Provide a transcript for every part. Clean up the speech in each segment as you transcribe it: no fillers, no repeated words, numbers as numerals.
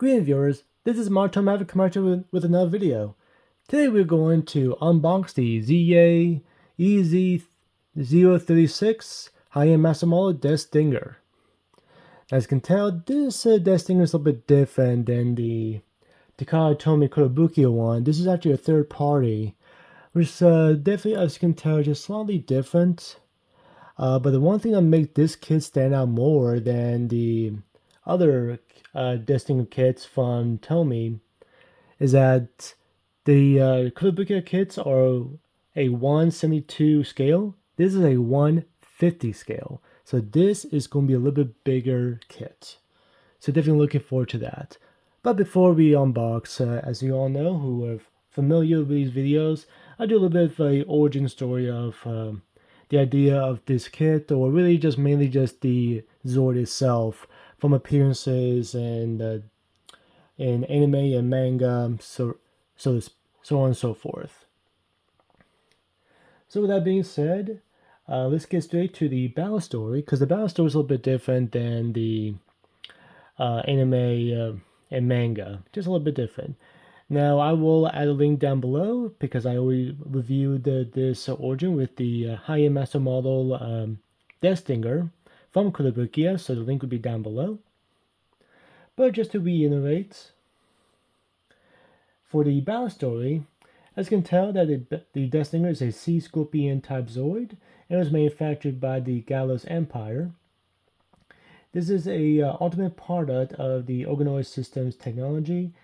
Greetings viewers, this is Martin Maverick Commercial with another video. Today we're going to unbox the ZA EZ036 high-end master model desk stinger. As you can tell, this desk stinger is a little bit different than the Takara Tomy Kotobukiya one. This is actually a third party, which is definitely, as you can tell, just slightly different. But the one thing that makes this kit stand out more than the other Destiny kits from Tomy is that the Kotobukiya kits are a 172 scale. This is a 150 scale. So this is going to be a little bit bigger kit. So definitely looking forward to that. But before we unbox, as you all know who are familiar with these videos, I do a little bit of an origin story of the idea of this kit, or really just mainly just the Zord itself, from appearances and in anime and manga, so on and so forth. So with that being said, let's get straight to the battle story, because the battle story is a little bit different than the anime and manga, just a little bit different. Now I will add a link down below because I already reviewed this origin with the high-end master model desk stinger from Kotobukiya, so the link will be down below. But just to reiterate, for the battle story, as you can tell that the desk stinger is a Sea Scorpion type Zoid and was manufactured by the Gallows Empire. This is a ultimate product of the Organoid Systems technology.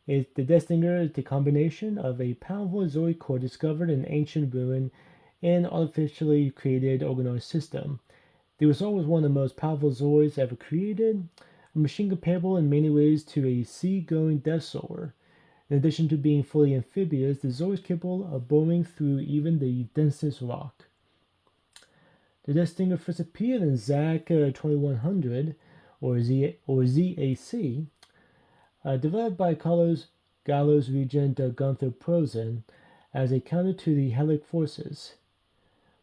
The desk stinger is the combination of a powerful Zoid core discovered in ancient ruin and artificially created organoid system. The result was one of the most powerful Zoids ever created, a machine comparable in many ways to a sea-going death soar. In addition to being fully amphibious, the Zoid is capable of boring through even the densest rock. The desk stinger first appeared in ZAC 2100, or ZAC, developed by Gallows Regent Gunther Prozin as a counter to the Helic forces.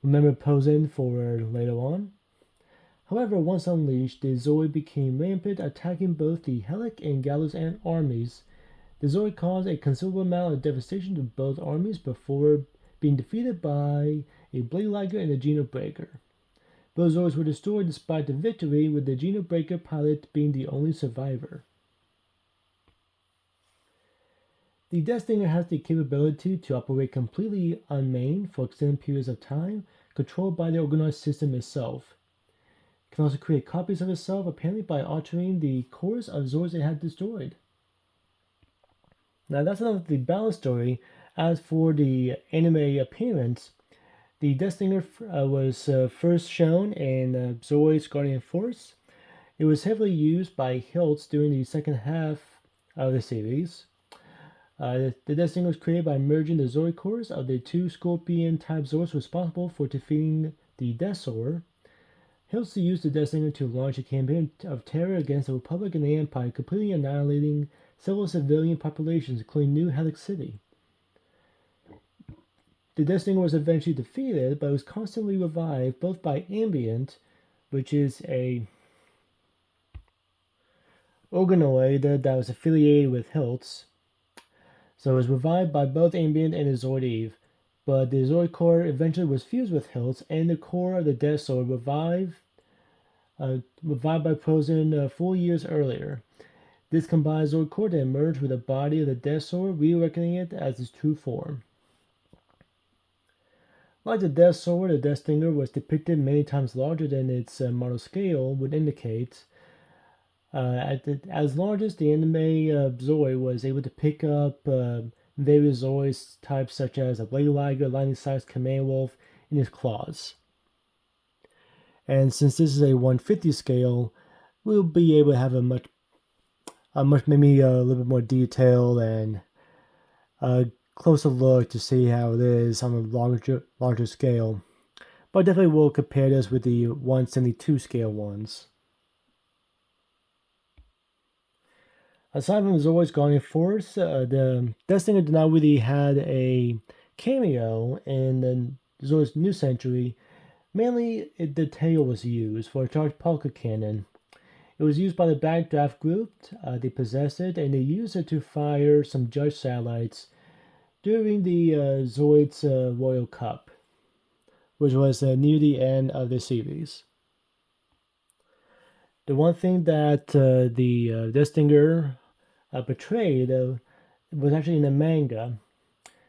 Remember Prozin for later on? However, once unleashed, the Zoid became rampant, attacking both the Helic and Gallows armies. The Zoid caused a considerable amount of devastation to both armies before being defeated by a Blade Liger and a Genobreaker. Both Zoids were destroyed despite the victory, with the Genobreaker pilot being the only survivor. The desk stinger has the capability to operate completely unmanned for extended periods of time, controlled by the organoid system itself. It can also create copies of itself, apparently by altering the cores of Zords it had destroyed. Now that's enough of the battle story. As for the anime appearance, the desk stinger was first shown in Zoid's Guardian Force. It was heavily used by Hiltz during the second half of the series. The desk stinger was created by merging the Zoid cores of the two Scorpion-type Zords responsible for defeating the Death Soar. Hiltz used the desk stinger to launch a campaign of terror against the Republic and the Empire, completely annihilating several civilian populations, including New Helic City. The desk stinger was eventually defeated, but was constantly revived both by Ambient, which is a organoid that was affiliated with Hiltz. So it was revived by both Ambient and the Zoid Eve, but the Zoid core eventually was fused with Hiltz, and the core of the Death Sword revived by Prozin 4 years earlier. This combined Zoid core then merged with the body of the Death Sword, re-reckoning it as its true form. Like the Death Sword, the desk stinger was depicted many times larger than its model scale would indicate. As large as the anime Zoid was able to pick up various Zoids types such as a Blade Liger, lightning-sized Command Wolf in his claws. And since this is a 150 scale, we'll be able to have a maybe a little bit more detailed and closer look to see how it is on a larger scale. But definitely we'll compare this with the 172 scale ones. Aside from Zoid's Guardian Force, the desk stinger did not really had a cameo in the Zoid's New Century. Mainly, the tail was used for a charged pocket cannon. It was used by the Backdraft Group. They possessed it, and they used it to fire some Judge satellites during the Zoids Royal Cup, which was near the end of the series. The one thing that the Death Stinger portrayed was actually in the manga.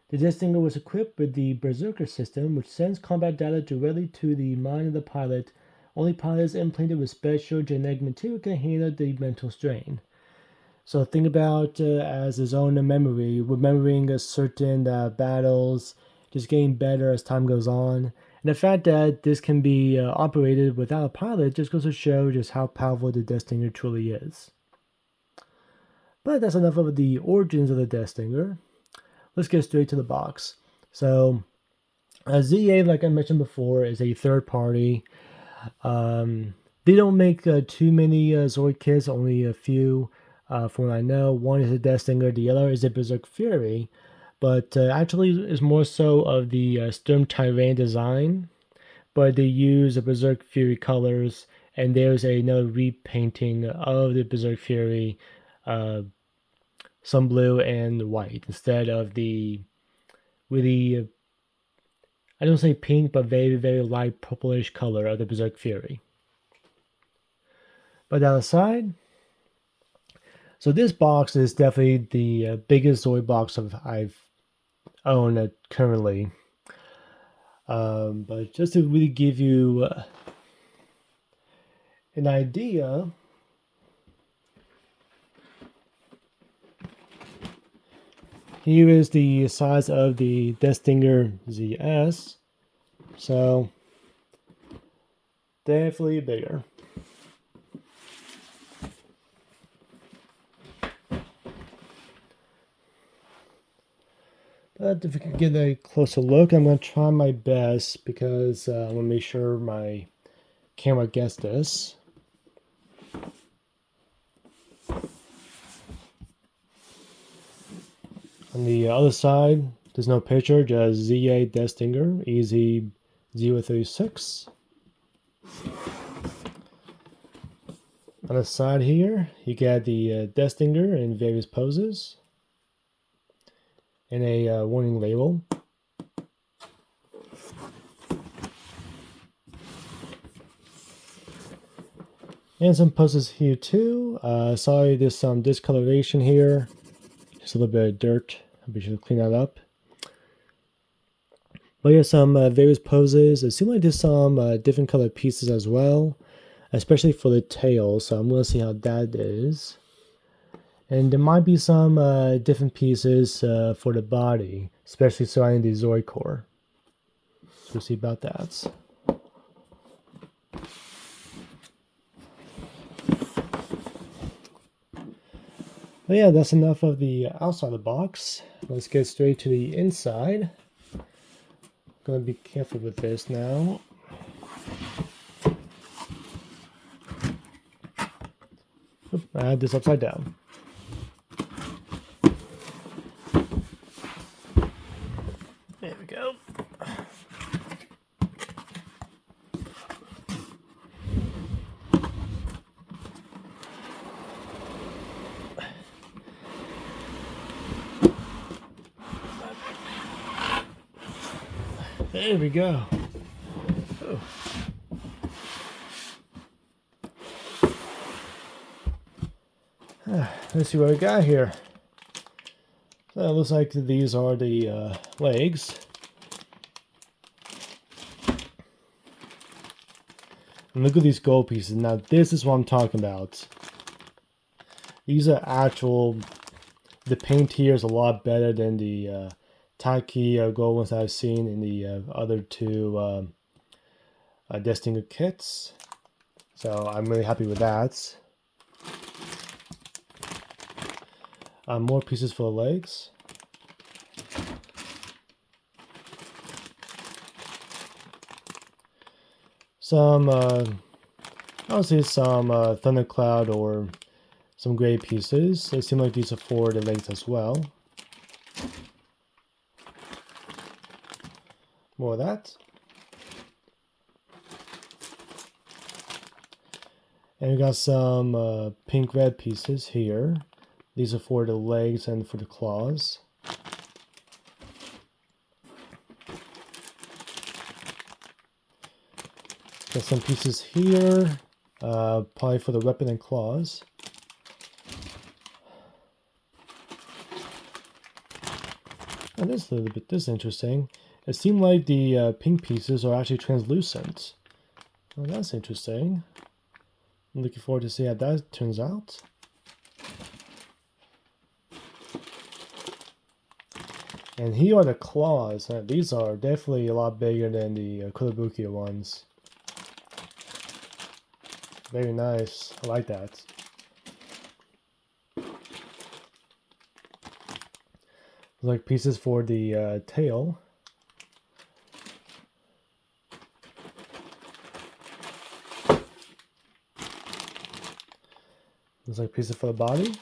The Death Stinger was equipped with the Berserker system, which sends combat data directly to the mind of the pilot. Only pilots implanted with special genetic material can handle the mental strain. So think about as his own memory, remembering certain battles, just getting better as time goes on. And the fact that this can be operated without a pilot just goes to show just how powerful the Death Stinger truly is. But that's enough of the origins of the Death Stinger. Let's get straight to the box. So, ZA, like I mentioned before, is a third party. They don't make too many Zoid kits, only a few. From what I know, one is a Death Stinger, the other is a Berserk Fury, but actually is more so of the Sturm Tyrann design. But they use the Berserk Fury colors, and there's another repainting of the Berserk Fury, some blue and white instead of the really, I don't say pink, but very, very light purplish color of the Berserk Fury. But that aside, so this box is definitely the biggest Zoid box I've owned currently. But just to really give you an idea, here is the size of the Death Stinger ZS. So definitely bigger. But if we can get a closer look, I'm going to try my best because I want to make sure my camera gets this. On the other side, there's no picture, just ZA Death Stinger, EZ036. On the side here, you get the Death Stinger in various poses, and a warning label. And some poses here too. Sorry, there's some discoloration here. Just a little bit of dirt. I'll be sure to clean that up. But yeah, some various poses. It seems like there's some different colored pieces as well, especially for the tail. So I'm going to see how that is. And there might be some different pieces for the body, especially surrounding the Zoid core. So we'll see about that. But yeah, that's enough of the outside of the box. Let's get straight to the inside. I'm gonna be careful with this now. Oop, I had this upside down. There we go. There we go. Oh. Let's see what we got here. So it looks like these are the legs. And look at these gold pieces. Now this is what I'm talking about. These are actual, the paint here is a lot better than the Taki gold ones I've seen in the other two Death Stinger kits. So I'm really happy with that. More pieces for the legs. Some, obviously some Thundercloud or some gray pieces. They seem like these are for the legs as well. More of that. And we got some pink red pieces here. These are for the legs and for the claws. Got some pieces here, probably for the weapon and claws. Oh, this is interesting. It seemed like the pink pieces are actually translucent. Oh, that's interesting. I'm looking forward to see how that turns out. And here are the claws. These are definitely a lot bigger than the Kotobukiya ones. Very nice. I like that. Like pieces for the tail. Looks like pieces for the body.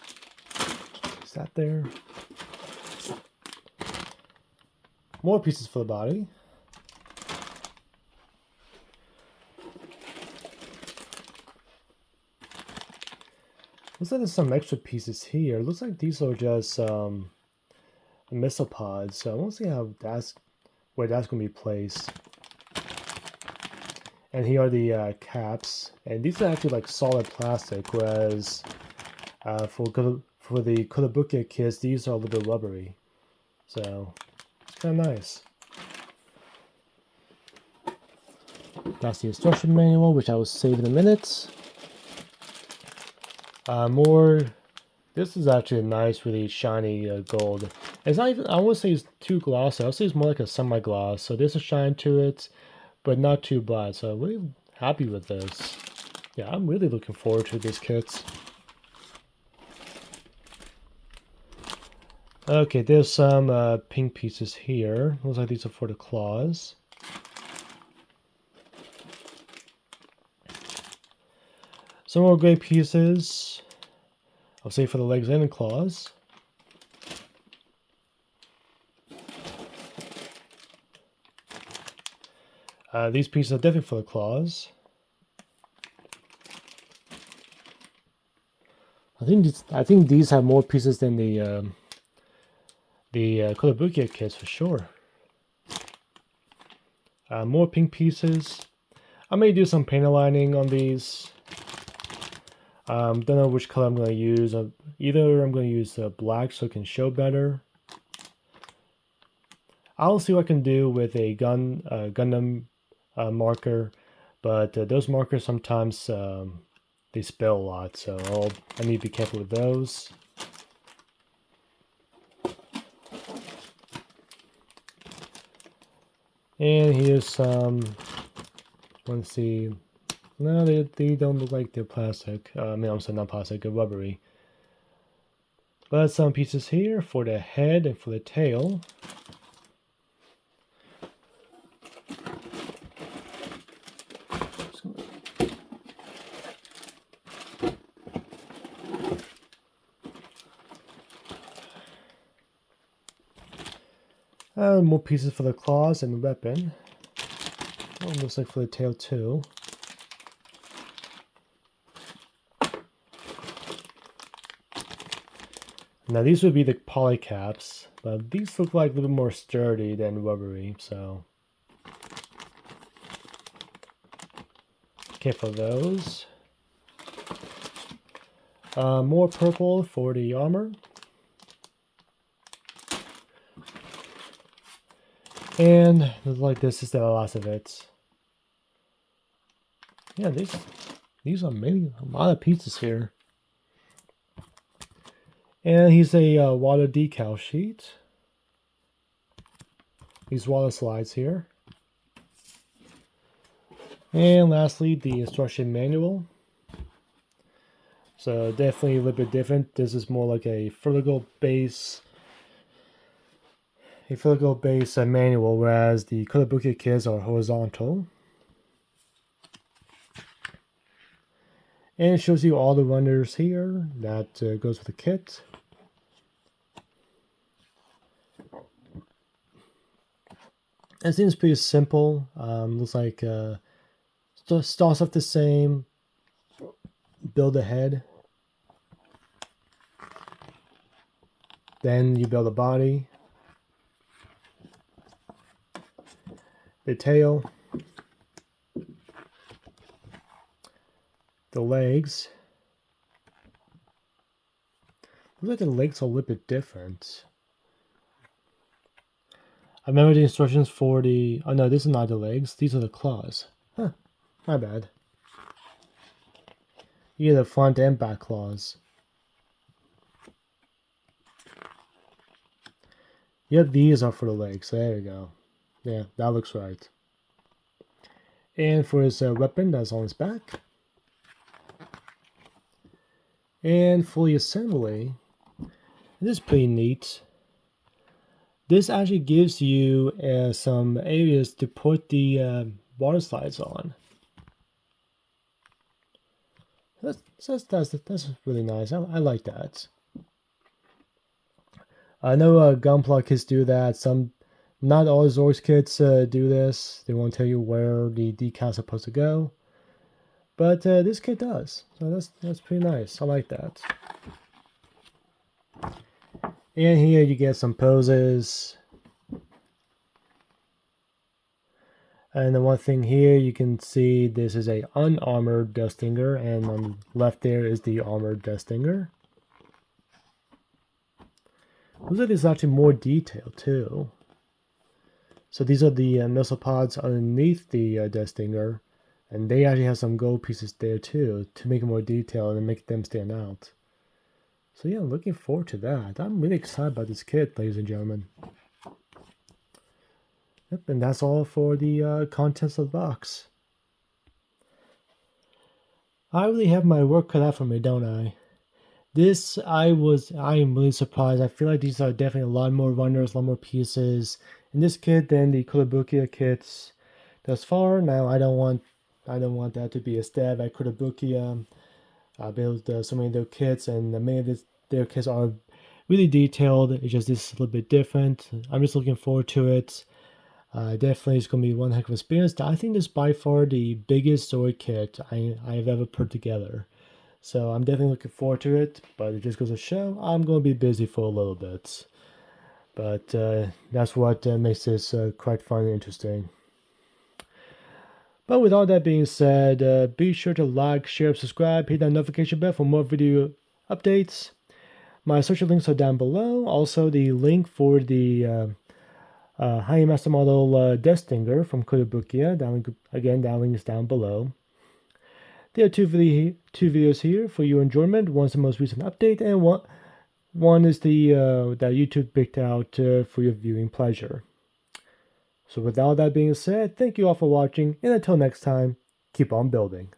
Is that there? More pieces for the body. Looks like there's some extra pieces here. Looks like these are just missile pods. So I want to see how where that's going to be placed. And here are the caps. And these are actually like solid plastic, whereas for the Kotobukiya kits, these are a little bit rubbery. So it's kind of nice. That's the instruction manual, which I will save in a minute. More. This is actually a nice, really shiny gold. It's not even. I won't say it's too glossy. I'll say it's more like a semi-gloss. So there's a shine to it, but not too bright. So I'm really happy with this. Yeah, I'm really looking forward to these kits. Okay, there's some pink pieces here. Looks like these are for the claws. Some more gray pieces. I'll say for the legs and the claws. These pieces are definitely for the claws. I think these have more pieces than the Kotobukiya kits for sure. More pink pieces. I may do some paint aligning on these. Don't know which color I'm going to use. Either I'm going to use black so it can show better. I'll see what I can do with a Gundam marker, but those markers sometimes they spill a lot, so I need to be careful with those. And here's some. Let's see. No, they don't look like they're plastic. I mean, I'm saying not plastic, they're rubbery. But some pieces here for the head and for the tail. More pieces for the claws and the weapon. Oh, looks like for the tail too. Now these would be the poly caps, but these look like a little more sturdy than rubbery, so careful of those. More purple for the armor. And like this is the last of it. Yeah, these are maybe a lot of pieces here. And here's a water decal sheet. These water slides here. And lastly, the instruction manual. So definitely a little bit different. This is more like a vertical base manual, whereas the Kotobukiya kits are horizontal. And it shows you all the runners here that goes with the kit. It seems pretty simple. Looks like starts off the same. build the head. Then you build the body, the tail, the legs. Looks like the legs are a little bit different. I remember the instructions for the... Oh no, this is not the legs. These are the claws. Huh, my bad. You get the front and back claws. Yep, these are for the legs. There we go. Yeah, that looks right. And for his weapon, that's on his back. And for the assembly, this is pretty neat. This actually gives you some areas to put the water slides on. That's really nice. I like that. I know Gunpla kits do that. Not all Zords kits do this. They won't tell you where the decals are supposed to go. But this kit does. So that's pretty nice. I like that. And here you get some poses. And the one thing here, you can see this is a unarmored Duststinger, and on the left there is the armored Duststinger. Looks like there's actually more detail too. So these are the missile pods underneath the Duststinger, and they actually have some gold pieces there too to make it more detailed and make them stand out. So yeah, I'm looking forward to that. I'm really excited about this kit, ladies and gentlemen. Yep, and that's all for the contents of the box. I really have my work cut out for me, don't I? I am really surprised. I feel like these are definitely a lot more runners, a lot more pieces in this kit than the Kotobukiya kits thus far. Now I don't want that to be a stab at Kotobukiya. I built so many of their kits, and many of their kits are really detailed. It's just this is a little bit different. I'm just looking forward to it. Definitely it's going to be one heck of an experience. I think this is by far the biggest Zord kit I've ever put together. So I'm definitely looking forward to it, but it just goes to show I'm going to be busy for a little bit. But that's what makes this quite fun and interesting. But with all that being said, be sure to like, share, subscribe, hit that notification bell for more video updates. My social links are down below. Also, the link for the High Master Model Duststinger from Kotobukiya, that link is down below. There are two videos here for your enjoyment. One's the most recent update, and one is the that YouTube picked out for your viewing pleasure. So with all that being said, thank you all for watching, and until next time, keep on building.